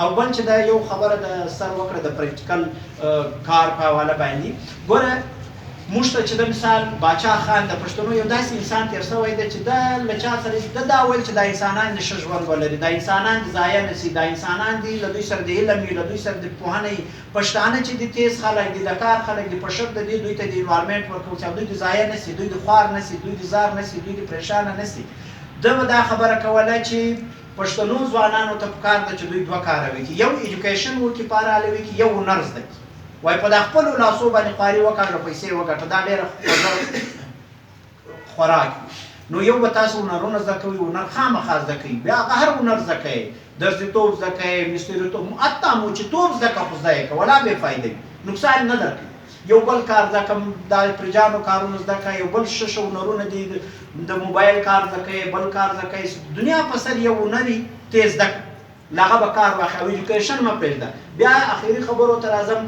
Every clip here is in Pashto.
او بل چې دا یو خبره د سر وکړه د پریکټیکل کار په حواله باندې ګوره موږ ته چې د مثال باچا خان د پښتنو یو داسې انسان تېر شوی دی چې دا له چا سره دا ویل چې دا انسانان د ښه ژوند ولري، دا انسانان د ضایع نه شي، دا انسانان دي له دوی سره د علم وي، له دوی سره د پوهنې پښتانه چې دي تیز خلک دي، د کار خلک دي، په شرط د دې دوی ته د انوایرمنټ ورکول چې دوی د ضایع نه شي، دوی د خوار نه شي، دوی د زار نه شي، دوی د پریشانه نه شي. ده به دا خبره کوله چې پښتنو ځوانانو ته پکار ده چې دوی دوه کاره وکړي، یو ایجوکیشن وکړي په هر حال وکړي، یو هنر زده کړي. وایي په دا خپلو لاسو باندې خواري وکړه، پیسې وګټه، دا ډېره خوراک وي. نو یو به تاسو هنرونه زده کوئ، هنر خامخا زده کوئ، بیا هغه هر هنر زده کوئ، درزیتوب زده کوئ، مستریتوب، حتی موچیتوب زده کړه، خو زده یې کړه، ولا بې فایده وي، نقصان نه درکوي. یو بل کار زده کړم، دا پرجانو کارونه زده کړه، یو بل ښه هنرونه دي، د موبایل کار زده کوئ، بل کار زده کوئ، دنیا په سر یو هنر تېز زده کړه، له هغه به کار واخلئ او ایجوکیشن مه پرېږده. بیا اخري خبرو ته راځم.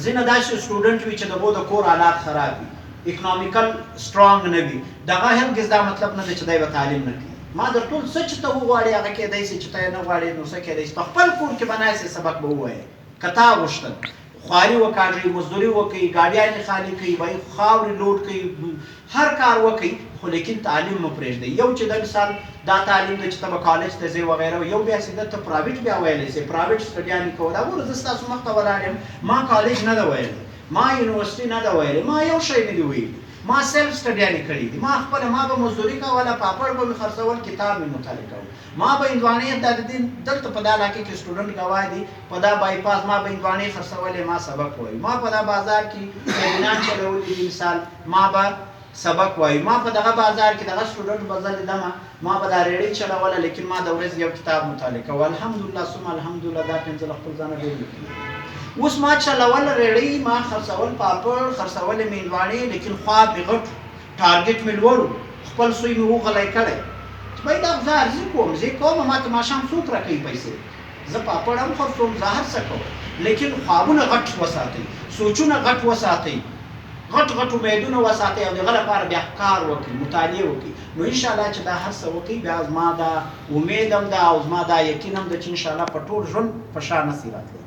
ځینې داسې سټوډنټ وي چې د هغو د کور حالات خراب وي، اکنامیکل سټرانګ نه وي، د هغه هرګز دا مطلب نه دی چې دی به تعلیم نه کوي. ما در ټول څه چې ته وغواړې هغه کیدی شي، چې ته یې نه غواړې نو څه کیدی شي، په خپل کور کې به ناست سبق به ووایې، که تا غوښتل خواري وکاږئ، مزدوري وکړئ، ګاډیانې خالي کړئ، به خاورې لوډ کړئ، هر کار وکړئ، خو لیکن تعلیم مه پرېږدئ. یو چې د مثال دا تعلیم دی چې ته به کالج ته ځې وغیره، یو بیا سیده ته پرایویټ بیا ویلی شې، پرایویټ سټډیانې کوه. دا ګوره زه ستاسو مخ ته ولاړ یم، ما کالج نه ده ویلی، ما یونیورسټي نه ده ویلی، ما یو شی نه دي ویلي، ما سیلف سټډیانې کړي دي، ما خپله ما به مزدوري کوله، پاپړ به مې خرڅول، کتاب مې مطالعه کول، ما به هندواڼې دلته په دا علاقې کې سټوډنټ ګواه دي، په دا بایپاس ما به هندواڼې خرڅولې، ما سبق وایي، ما په دا بازار کې سیمینار چلولی دي، مثال ما به سبق وایي، ما په دغه بازار کې دغه سټوډنټ به زه لیدمه، ما به دا ریډۍ چلوله، لیکن ما د ورځې یو کتاب مطالعه کوه. الحمدلله ثم الحمدلله دا پنځه له خپل ځانه ډېر لیکلي. اوس ما چلول ریډۍ، ما خرڅول پاپړ، خرڅولې مې هندواڼې، لیکن خواب مې غټ، ټارګېټ مې لوړ، خپل سوی مې وغلی کړی چې بهی دا زه عرضي کوم، زه یې کوم، ما ته ماښام څوک راکوي پیسې، زه پاپړ هم خرڅوم، زه هر څه کوم، لیکن خوابونه غټ وساتئ، سوچونه غټ وساتئ، غټ غټ امیدونه وساتئ او د هغه لپاره بیا کار وکړئ، مطالعې وکړئ. نو انشاءالله چې دا هر څه وکړئ، بیا زما دا امید هم ده او زما دا یقین هم ده چې انشاءالله په ټول ژوند په شا نسي راتلی.